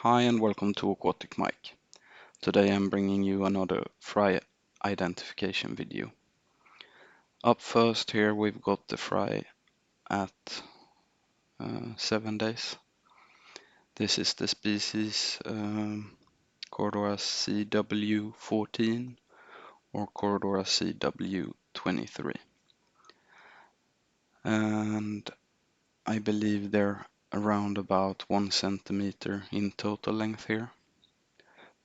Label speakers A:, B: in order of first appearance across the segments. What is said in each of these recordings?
A: Hi and welcome to Aquatic Mike. Today I'm bringing you another fry identification video. Up first here we've got the fry at 7 days. This is the species Corydoras CW014 or Corydoras CW023. And I believe they're around about 1 centimeter in total length here.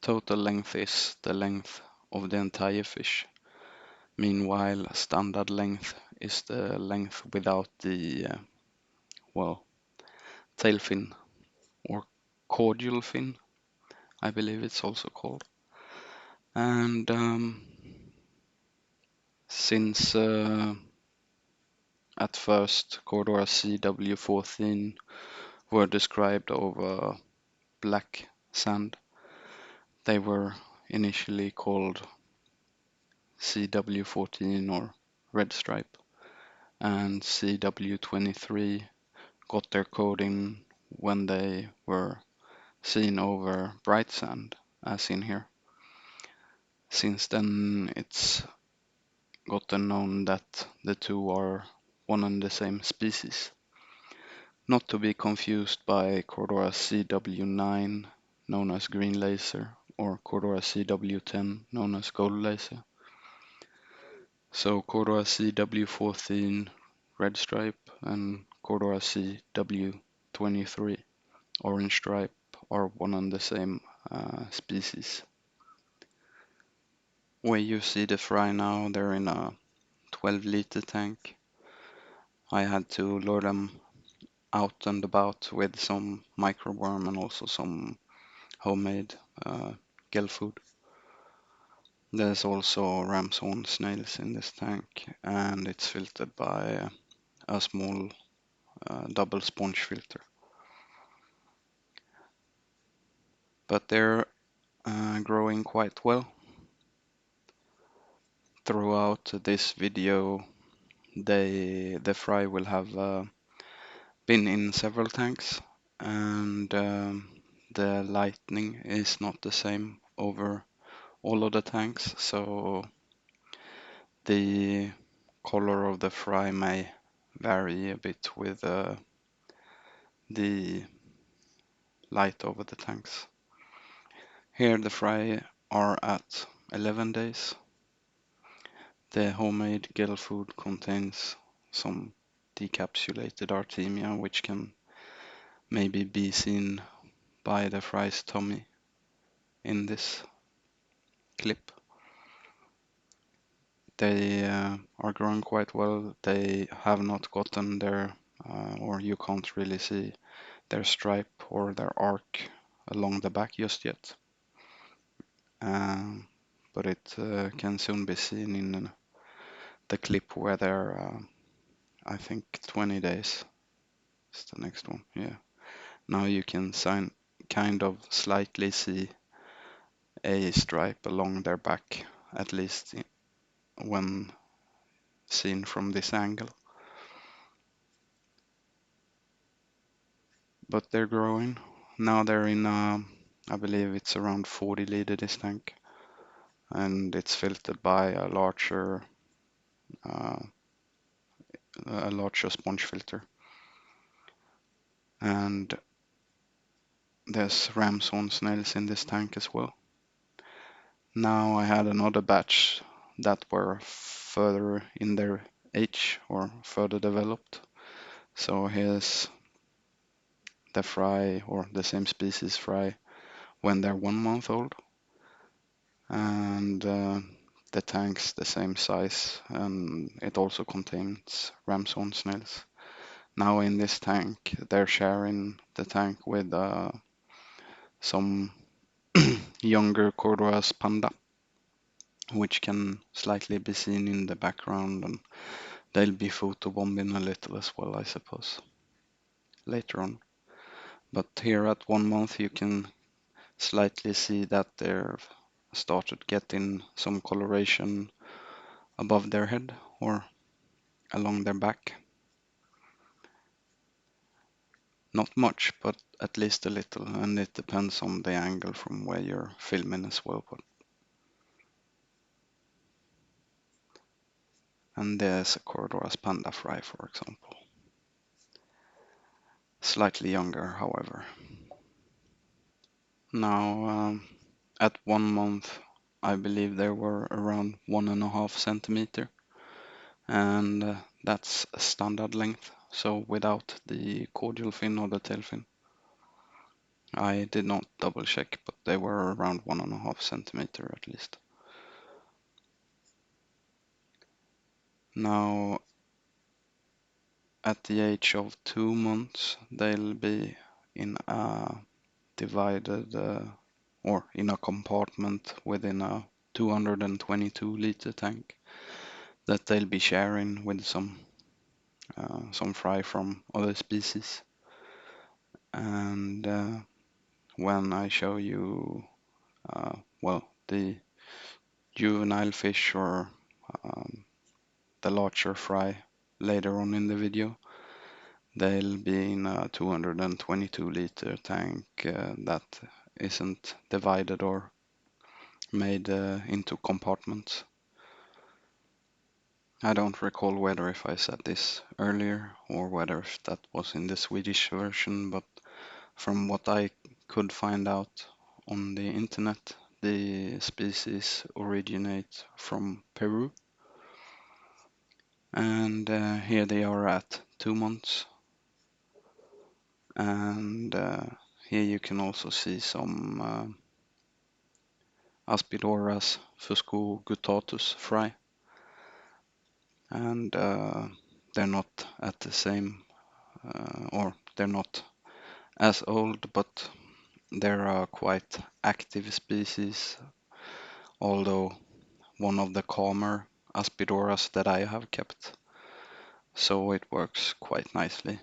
A: Total length is the length of the entire fish. Meanwhile, standard length is the length without the, tail fin or caudal fin, I believe it's also called. And since at first Corydoras CW014 were described over black sand, they were initially called CW014 or red stripe, and CW023 got their coding when they were seen over bright sand, as in here. Since then, it's gotten known that the two are one and the same species. Not to be confused by Corydoras CW9, known as green laser, or Corydoras CW10, known as gold laser. So Corydoras CW014, red stripe, and Corydoras CW023, orange stripe, are one and the same species. Where you see the fry now, they're in a 12-liter tank. I had to lure them out and about with some microworm and also some homemade gill food. There's also ramshorn snails in this tank, and it's filtered by a small double sponge filter. But they're growing quite well. Throughout this video, the fry will have been in several tanks, and the lighting is not the same over all of the tanks, so the color of the fry may vary a bit with the light over the tanks. Here the fry are at 11 days. The homemade gill food contains some decapsulated artemia, which can maybe be seen by the fry's tummy in this clip. They are growing quite well. They have not gotten their, or you can't really see their stripe or their arc along the back just yet. But it can soon be seen in the clip where they're, I think 20 days is the next one. Yeah. Now you can kind of slightly see a stripe along their back, at least when seen from this angle. But they're growing. Now they're in, I believe it's around 40 liter this tank, and it's filtered by a larger sponge filter. And there's ramshorn snails in this tank as well. Now I had another batch that were further in their age or further developed. So here's the fry, or the same species fry, when they're 1 month old. And the tank's the same size, and it also contains ramshorn snails. Now in this tank, they're sharing the tank with some younger Corydoras panda, which can slightly be seen in the background, and they'll be photobombing a little as well, I suppose, later on. But here at 1 month you can slightly see that they've started getting some coloration above their head or along their back. Not much, but at least a little, and it depends on the angle from where you're filming as well. And there's a Corydoras panda fry, for example. Slightly younger, however. Now, at 1 month, I believe they were around 1.5 centimeter, and that's a standard length, so without the caudal fin or the tail fin. I did not double check, but they were around 1.5 centimeter at least. Now, at the age of 2 months, they'll be in a divided or in a compartment within a 222-liter tank that they'll be sharing with some fry from other species. And when I show you, well, the juvenile fish or the larger fry later on in the video, they'll be in a 222-liter tank that isn't divided or made into compartments. I don't recall whether if I said this earlier or whether if that was in the Swedish version, but from what I could find out on the internet, the species originate from Peru. And here they are at 2 months. And here you can also see some Aspidoras fuscoguttatus fry. And they're not at the same, or they're not as old, but they're a quite active species, although one of the calmer Aspidoras that I have kept. So it works quite nicely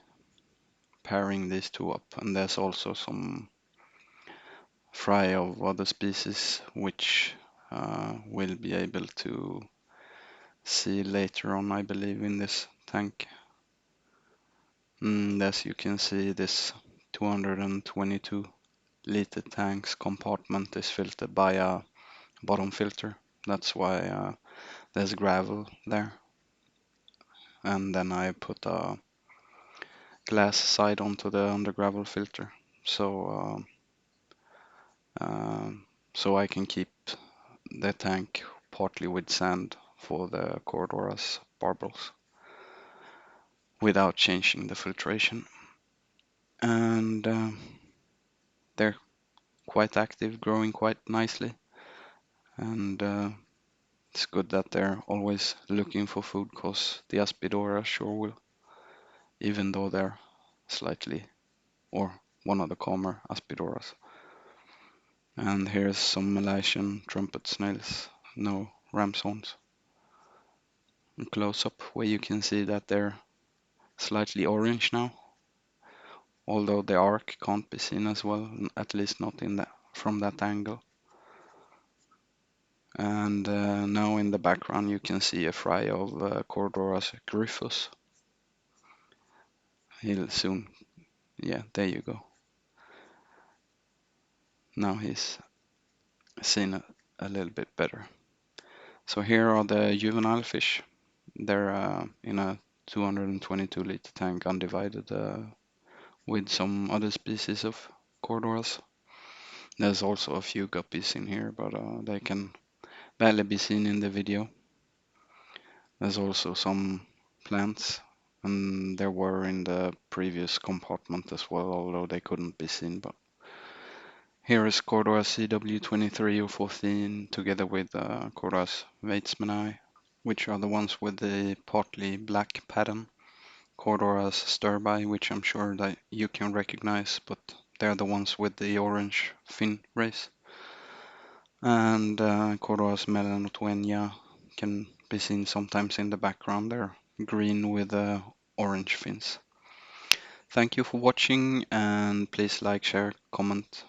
A: pairing these two up. And there's also some fry of other species which we'll be able to see later on, I believe, in this tank. And as you can see, this 222-liter tank's compartment is filtered by a bottom filter. That's why there's gravel there. And then I put a glass side onto the under gravel filter, so I can keep the tank partly with sand for the Corydoras barbels without changing the filtration. And they're quite active, growing quite nicely, and it's good that they're always looking for food, because the Aspidora sure will, even though they're slightly, or one of the calmer Aspidoras. And here's some Malaysian trumpet snails, no ram's horns. A close up where you can see that they're slightly orange now, although the arc can't be seen as well, at least not in from that angle. And now in the background you can see a fry of Corydoras gryphus. He'll soon, yeah, there you go. Now he's seen a little bit better. So here are the juvenile fish. They're in a 222-liter tank, undivided, with some other species of Corydoras. There's also a few guppies in here, but they can barely be seen in the video. There's also some plants, and there were in the previous compartment as well, although they couldn't be seen. But here is Corydoras CW023 or 14 together with Corydoras weitzmani, which are the ones with the partly black pattern. Corydoras sturbi, which I'm sure that you can recognize, but they're the ones with the orange fin rays. And Corydoras melanotoenia can be seen sometimes in the background. They're green with orange fins. Thank you for watching, and please like, share, comment.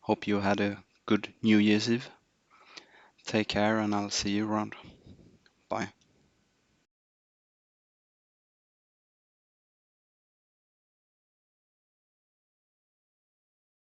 A: Hope you had a good New Year's Eve. Take care, and I'll see you around. Bye.